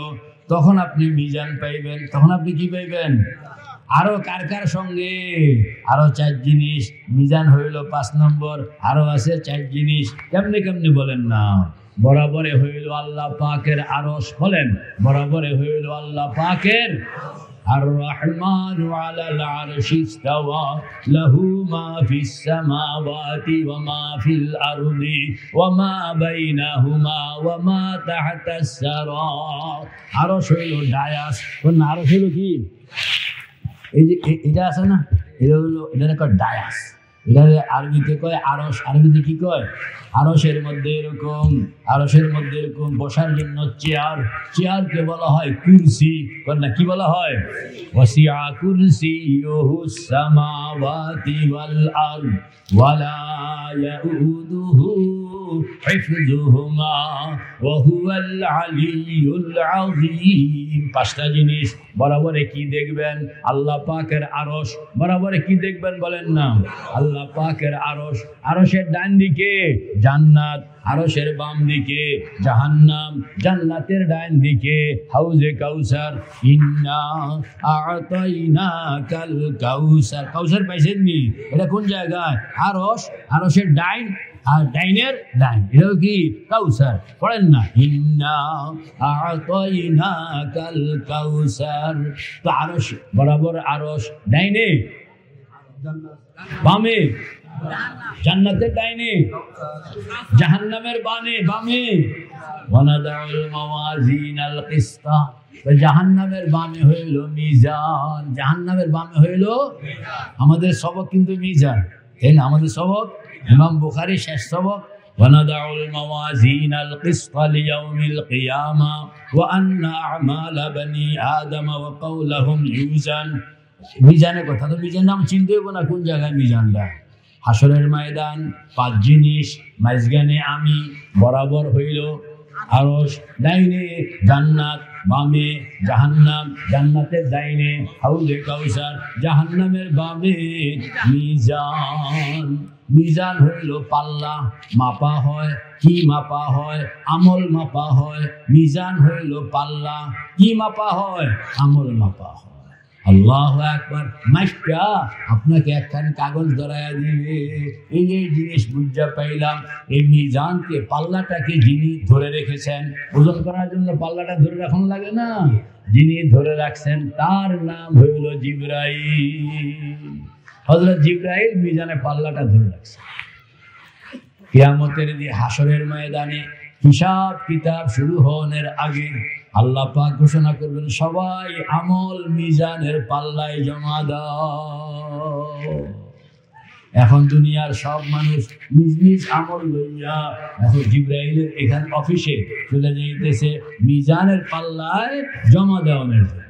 তখন আপনি মিজান পাইবেন। তখন আপনি কি পাইবেন? আরো কার কার সঙ্গে? আরো 4 জিনিস। মিজান হইল 5 নম্বর, আরো আছে 4 জিনিস। কেমনে কেমনে বলেন না? বরাবরে হইল আল্লাহ পাকের আরশ। বলেন, বরাবরে হইল আল্লাহ পাকের الرحمن على العرش استوى له ما في السماوات وما في الأرض وما بينهما وما تحت الثرى। আরশ হইল ডায়াস। কোন আরশ হইল কি? এই যে এটা আছে না, এটা হলো, এটা কয় ডায়াস। এটা আরবিতে কয় আরশ। আরবিতে কি কয়? আরশের মধ্যে এরকম, আরশের মধ্যে এরকম বসার জন্য চেয়ার। চেয়ারকে বলা হয় কুরসি। না কি বলা হয়? ওয়াসিআ কুরসিয়ুহুস সামাওয়াতি ওয়াল আরদ ওয়ালা ইয়াউদুহু হিফযুহুমা ওয়া হুয়াল আলিয়্যুল আযীম। 5টা জিনিস। বরাবরে কি দেখবেন? আল্লাহ পাকের আরশ। বরাবরে কি দেখবেন বলেন না? আল্লাহ পাকের আরশ। আরশের ডান দিকে জান্নাত, আরশের বাম দিকে জাহান্নাম। জান্নাতের ডান দিকে হাউজে কাউসার। ইন্না আ'তাইনাকাল কাউসার। কাউসার পাইছেন নি? এটা কোন জায়গায়? আরশ। আরশের ডাইন আর ডাইনের ডাইন, এটা কি? কাউসার। পড়েন না, ইন্না আ'তাইনাকাল কাউসার। তো আরশ, বরাবর আরশ। ডাইনে, বামে জান্নাতের ডাইনে, জাহান্নামের বামে। ওয়ানাদাউল মাওয়াজিনাল কিসতা। জাহান্নামের বামে হইল মিজান। জাহান্নামের বামে হইল আমাদের সবক, কিন্তু মিজান, তাই না? আমাদের সবক ইমাম বুখারী শেষ সবক। ওয়ানাদাউল মাওয়াজিনাল কিসতা লিয়াউমিল কিয়ামা ওয়া আন্না আমালা বনি আদম ওয়া কাওলুহুম ইউজান। মিজানের কথা তো, মিজান নাম চিনতে হইব না কোন জায়গায় মিজানটা? হাসরের ময়দান। 5 জিনিস। মাঝখানে আমি, বরাবর হইল আরশ, ডাইনে জান্নাত, বামে জাহান্নাম। জান্নাতের ডাইনে হাউজে কাউসার, জাহান্নামের বামে মিজান। মিজান হইল পাল্লা, মাপা হয়। কি মাপা হয়? আমল মাপা হয়। মিজান হইল পাল্লা। কি মাপা হয়? আমল মাপা হয়। আল্লাহু আকবার। মাইকা আপনাকে একখান কাগজ ধরাইয়া দিবে। এই জিনিস বুঝা পাইলাম, এই মিজানকে, পাল্লাটাকে যিনি ধরে রেখেছেন, ওজন করার জন্য পাল্লাটা ধরে রাখুন লাগে না? যিনি ধরে রাখছেন তার নাম হইল জিবরাইল। হযরত জিবরাইল মিজানে পাল্লাটা ধরে রাখছেন। কিয়ামতের দিন হাসরের ময়দানে হিসাব কিতাব শুরু হওয়ার আগে আল্লাহ পাক ঘোষণা করবেন, সবাই আমল মিজানের পাল্লায় জমা দাও। এখন দুনিয়ার সব মানুষ নিজ নিজ আমল লইয়া এখন জিবরাইলের এখান অফিসে চলে যাইতেছে মিজানের পাল্লায় জমা দেওয়ানোর জন্য।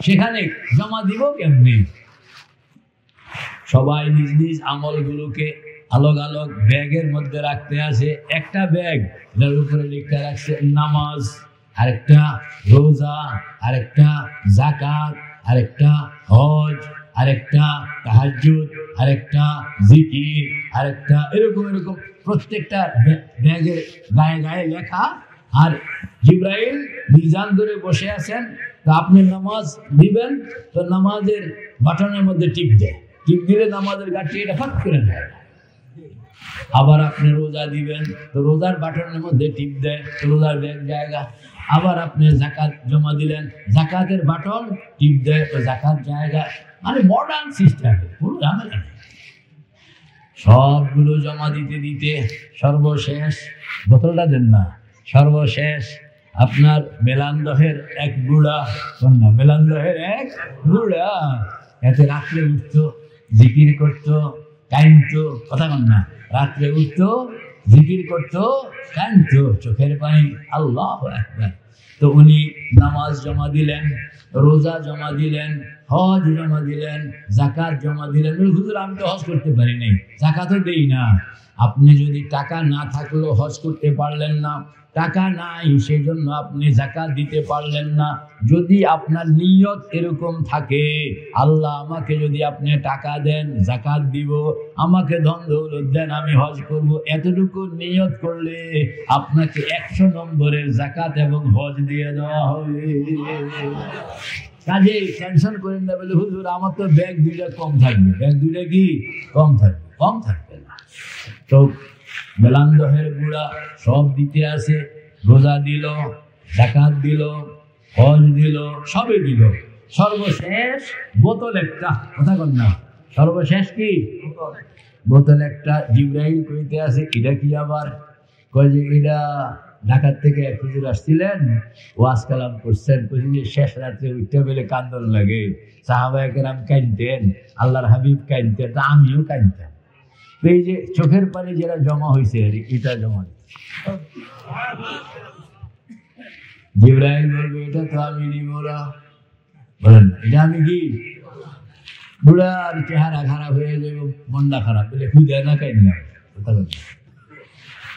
সেখানে জমা দিব কেমনি? সবাই নিজ নিজ আমলগুলোকে আলোক আলোক ব্যাগের মধ্যে রাখতে আসে। একটা ব্যাগ, এটার উপরে লেখা রাখছে নামাজ, আরেকটা রোজা, আরেকটা যাকাত, আরেকটা হজ, আরেকটা তাহাজ্জুদ, আরেকটা জিকির, আরেকটা এরকম এরকম প্রত্যেকটা ব্যাগের গায়ে গায়ে লেখা। আর জিবরাইল মিজান ধরে বসে আছেন। তো আপনি নামাজ দিবেন, তো নামাজের বাটনের মধ্যে টিপ দেয়। টিপ দিলে নামাজের গাঠি এটা ফাঁক করে দেয়। আবার আপনি রোজা দিবেন, তো রোজার বাটনের মধ্যে টিপ দেয়, তো রোজার ব্যাগ জায়গা। আবার আপনি যাকাত জমা দিলেন, যাকাতের বাটন টিপ দেয়, তো যাকাত জায়গা। মানে মডার্ন সিস্টেম, কোনো ঝামেলা নেই। সবগুলো জমা দিতে দিতে সর্বশেষ, বোতলটা দেন না, সর্বশেষ আপনার মেলান্দহের এক বুড়া, না মেলান্দহের এক বুড়া এতে রাত্রে উঠতো, জিকির করতো, কাইনতো, কথা কন না, রাত্রে উঠতো, জিকির করতো, কাইনতো, চোখের পানি, আল্লাহু আকবার। তো উনি নামাজ জমা দিলেন, রোজা জমা দিলেন, হজ জমা দিলেন, যাকাত জমা দিলেন। হুজুর আমি তো হজ করতে পারি নাই, যাকাতও দেই না, আপনি যদি টাকা না থাকলেও হজ করতে পারলেন না, টাকা নাই সেই জন্য আপনি যাকাত দিতে পারলেন না, যদি আপনার নিয়ত এরকম থাকে আল্লাহ আমাকে যদি আপনি টাকা দেন যাকাত দিব, আমাকে ধন দৌলত দেন আমি হজ করব, এতটুকু নিয়ত করলে আপনাকে 100 নম্বরের যাকাত এবং হজ দিয়ে দেওয়া হবে। কাজে টেনশন করেন না বলে হুজুর আমার তো ব্যাগ 2টা কম থাকবে, ব্যাগ 2টা কি কম থাকবে? কম থাকবে না। তো বেলান্দহের বুড়া সব দিতে আছে, রোজা দিল, যাকাত দিল, হজ দিল, সবে দিল, সর্বশেষ বোতল একটা, কথা কন না, সর্বশেষ কি বোতল একটা। জিবরাইল কইতে আছে এটা কি আবার? কয় যে এটা ঢাকার থেকে এক হুজুর আসছিলেন, ওয়াজ কালাম করছেন, কইছেন যে শেষ রাত্রে উঠতে পেলে কান্দন লাগে, সাহাবায়ে কেরাম কাঁদতেন, আল্লাহর হাবিব কাঁদতেন, তা আমিও কাঁদতাম। এই যে চোখের পানি যেটা জমা হয়েছে এটা জমা, জিবরাইল বলবে এটা তো আমি নিব না, বলেন না এটা আমি কি? বুড়ার চেহারা খারাপ হয়ে যাবে, মনটা খারাপ বলে খুঁজে না কাইন্না, কথা বলছে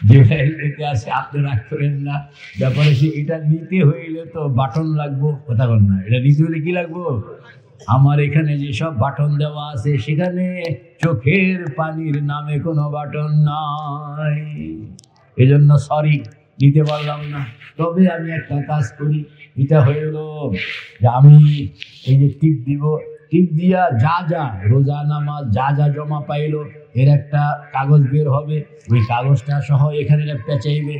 জিবরাইল দেখে আসে, আপনি রাগ করেন না, ব্যাপারে সে এটা নিতে হইলে তো বাটন লাগবো, কথা বল না, এটা নিতে হইলে কি লাগবো? আমার এখানে যেসব বাটন দেওয়া আছে সেখানে চোখের পানির নামে কোনো বাটন নাই, এজন্য সরি দিতে পারলাম না। তবে আমি একটা কাজ করি, এটা হইল যে আমি এই যে টিপ দিব, টিপ দিয়া যা যা রোজা নামাজ যা যা জমা পাইলো এর একটা কাগজ বের হবে, ওই কাগজটা সহ এখানে পেঁচাইবে,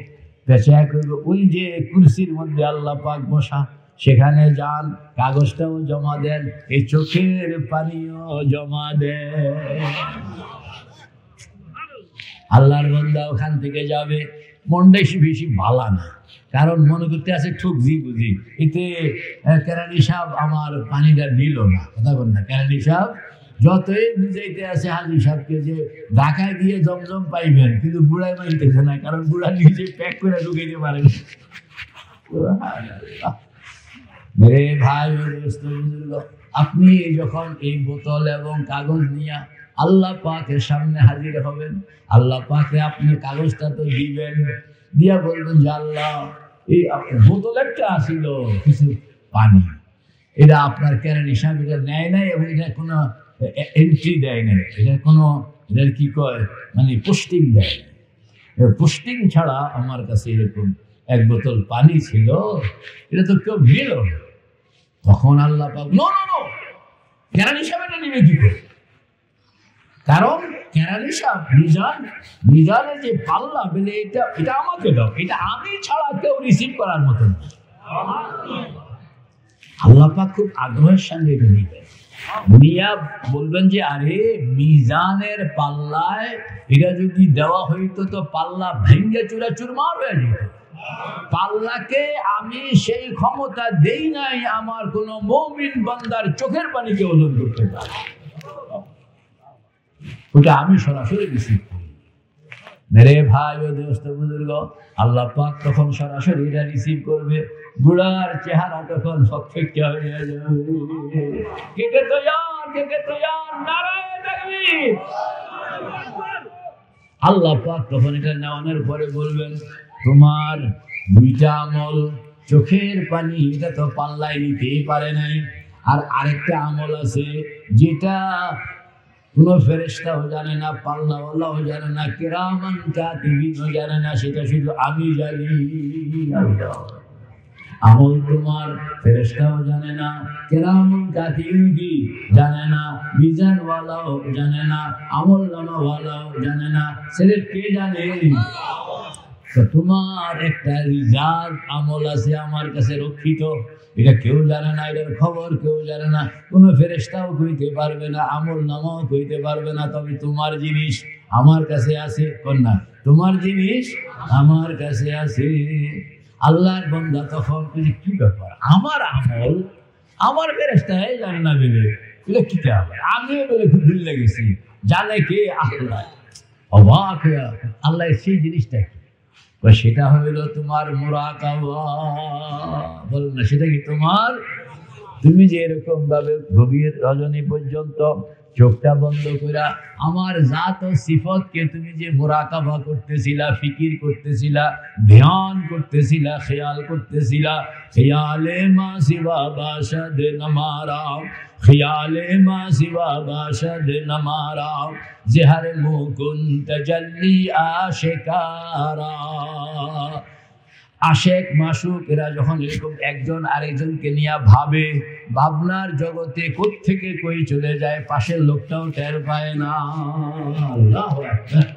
পেঁচায় করবে ওই যে কুরসির মধ্যে আল্লাহ পাক বসা, সেখানে যান, কাগজটাও জমা দেন, এই চোখের পানিও জমা দেন। আল্লাহর বান্দা ওখান থেকে যাবে, মনটাই বেশি ভালো না, কারণ মনে করতে আছে ঠুকজি বুঝি, এতে কেরানি সাহেব আমার পানিটা নিল না, কথা বল না, কেরানি সাহেব যতই বুঝাইতে আছে হাজি সাহেবকে যে ঢাকায় দিয়ে জমজম পাইবেন, কিন্তু বুড়াই মানতেছে না, কারণ বুড়া নিজে প্যাক করে ঢুকাইতে পারেন। মেরে ভাই আপনি যখন এই বোতল এবং কাগজ নিয়ে আল্লাহ পাকের সামনে হাজির হবেন, আল্লাহ পাকে আপনি কাগজটা তো দিবেন, দিয়া বলবেন যে আল্লাহ এই বোতল একটা আসিল কিছু পানি, এটা আপনার কেরানি সাহেব এটা নেয় নাই এবং এটা কোনো এন্ট্রি দেয় নাই, এটা কোনো এটার কি কয় মানে পোস্টিং দেয় না, পোস্টিং ছাড়া আমার কাছে এরকম এক বোতল পানি ছিল, এটা তো কেউ নিল না। তখন আল্লাহ পাক নো নো নো, কেরানি সাহেব এটা নিবে কি করে? কারণ কেরানি সাহেব মিজানের যে পাল্লা বলে এটা এটা আমাকে দাও, এটা আমি ছাড়া কেউ রিসিভ করার মতন। আল্লাহ পাক খুব আগ্রহের সঙ্গে এটা নিবেন, নিয়া বলবেন যে আরে মিজানের পাল্লায় এটা যদি দেওয়া হইতো তো পাল্লা ভেঙ্গে চুরা চুরমার হয়ে যেত, পাল্লাকে আমি সেই ক্ষমতা দেই নাই আমার কোন মুমিন বান্দার চোখের পানিকে ওজন করতে পারে, ওটা আমি সরাসরি রিসিভ করি। মেরে ভাই ও দোস্ত বুজুর্গ, আল্লাহ পাক তখন সরাসরি এটা রিসিভ করবে, বুড়ার চেহারা তখন ফকফকে হয়ে যাবে, কে তৈয়ার নারায়ে তাকবীর। আল্লাহ পাক তখন এটা নেওয়ানোর পরে বলবেন তোমার 2টা আমল, চোখের পানি এটা তো পাল্লায় নিতেই পারে নাই, আর আরেকটা আমল আছে যেটা কোন ফেরেশতাও জানে না, পাল্লাওয়ালাও জানে না, কিরামান কাতিবিনও জানে না, সেটা শুধু আমি জানি। আমল তোমার ফেরেশতাও জানে না, কিরামান কাতিবিন জানে না, মিজানওয়ালাও জানে না, আমলনামাওয়ালাও জানে না, সেটা কে জানে? তো তোমার একটা রিজার্ভ আমল আছে আমার কাছে রক্ষিত, এটা কেউ জানে না, এটার খবর কেউ জানে না, কোনো ফেরেশতাও কইতে পারবে না, আমল নামাও কইতে পারবে না, তবে তোমার জিনিস আমার কাছে আছে, কন্যা তোমার জিনিস আমার কাছে আছে। আল্লাহর বান্দা তখন কি ব্যাপার, আমার আমল আমার ফেরেশতাই জানে না বলে এটা কি ব্যাপার, আমিও বলে খুব ভুল লেগেছি, জানে কে? আল্লাহ। অবাক আল্লাহ সেই জিনিসটা কি? সেটা হইল তোমার মুরাকাবা, বল না সেটা কি তোমার, তুমি যে এরকম ভাবে গভীর রজনী পর্যন্ত চোখটা বন্ধ কইরা আমার জাত ও সিফতকে তুমি যে মুরাকাবা করতেছিলা, ফিকির করতেছিলা, ধ্যান করতেছিলা, খেয়াল করতেছিলা, খেয়ালে মা সিবা বাশাদ নামারা, খেয়ালে মা সিবা বাশাদ নামারা, জেহারে মুকুন তাজাল্লি আশিকারা। আশেক মাসুক এরা যখন এরকম একজন আরেকজনকে নিয়ে ভাবে, ভাবনার জগতে কোত্থেকে কই চলে যায়, পাশের লোকটাও টের পায় না। আল্লাহু আকবার।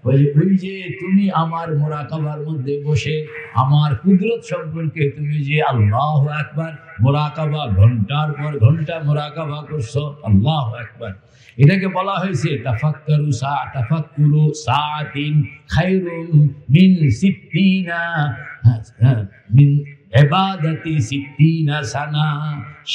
ওই যে তুমি আমার মুরাকাবার মধ্যে বসে আমার কুদরত সম্পর্কে তুমি যে আল্লাহু আকবার মুরাকাবা, ঘন্টার পর ঘন্টা মুরাকাবা করছো, আল্লাহু আকবার। এটাকে বলা হয়েছে তাফাক্কুরু সাআতিন খায়রুম মিন সিত্তিনা মিন ইবাদাতি সিত্তিনা সানা।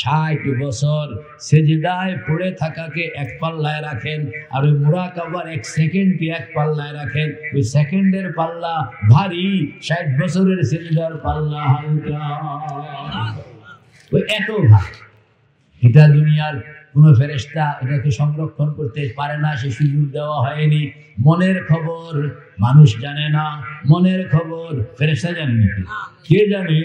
60 বছর সেজদায় পড়ে থাকাকে এক পাল্লায় রাখেন, আর ওই মুরাকাবার 1 সেকেন্ডকে এক পাল্লায় রাখেন। ওই সেকেন্ডের পাল্লা ভারী, 60 বছরের সেজদার পাল্লা হালকা। ওই এত ভারী, এটা দুনিয়ার কোন ফেরেশতা এটাকে সংরক্ষণ করতে পারে না, সে সুযোগ দেওয়া হয়নি। মনের খবর মানুষ জানে না, মনের খবর ফেরেশতা জানে নাকি? কে জানে?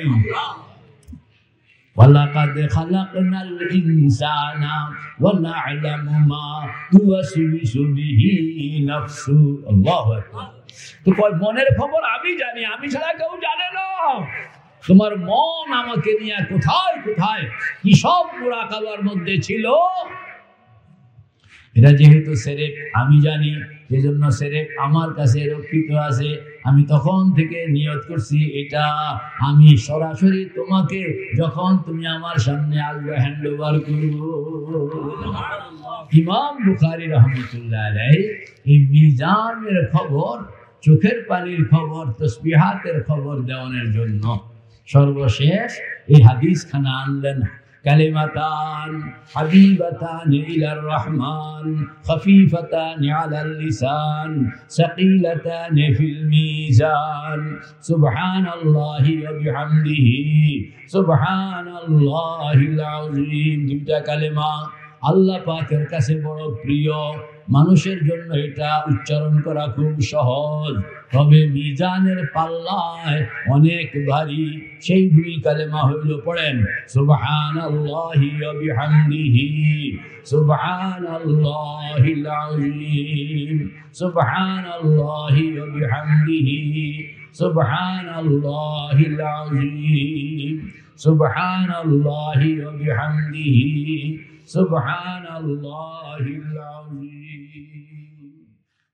ওয়ালাকাদ খালাকনাল ইনসানা ওয়া না'লামু মা তুওয়াসওয়িসু বিহি নাফসু। আল্লাহু আকবার। তো মনের খবর আমি জানি, আমি ছাড়া কেউ জানে না। তোমার মন আমাকে নিয়ে কোথায় কোথায় কি সব মুরাকাবার মধ্যে ছিল, এটা যেহেতু সেরেক আমি জানি, সেজন্য সেরেক আমার কাছে রক্ষিত আছে। আমি তখন থেকে নিয়ত করছি এটা আমি সরাসরি তোমাকে যখন তুমি আমার সামনে আসবে হ্যান্ড ওভার করব। ইমাম বুখারী রহমতুল্লাহ আলাইহি এই মিজানের খবর, চোখের পানির খবর, তসবিহাতের খবর দেওয়ানোর জন্য সর্বশেষ এই হাদিস খানা আনলেন। কালিমাতান হাবিবাতান ইলার রহমান খফিফাতান আলাল লিসান সাকিলাতান ফিল মিজান সুবহানাল্লাহি ওয়া বিহামদিহি সুবহানাল্লাহিল আযীম। দুইটা কালেমা আল্লাহ পাকের কাছে বড় প্রিয়, মানুষের জন্য এটা উচ্চারণ করা খুব সহজ, তবে মিজানের পাল্লায় অনেক ভারী। সেই দুই কালেমা হইল, পড়েন সুবহানাল্লাহি ওয়া বিহামদিহি সুবহানাল্লাহিল আযীম সুবহানাল্লাহি ওয়া বিহামদিহি সুবহানাল্লাহিল আযীম সুবহানাল্লাহি ওয়া বিহামদিহি সুবহানাল্লাহিল আযীম।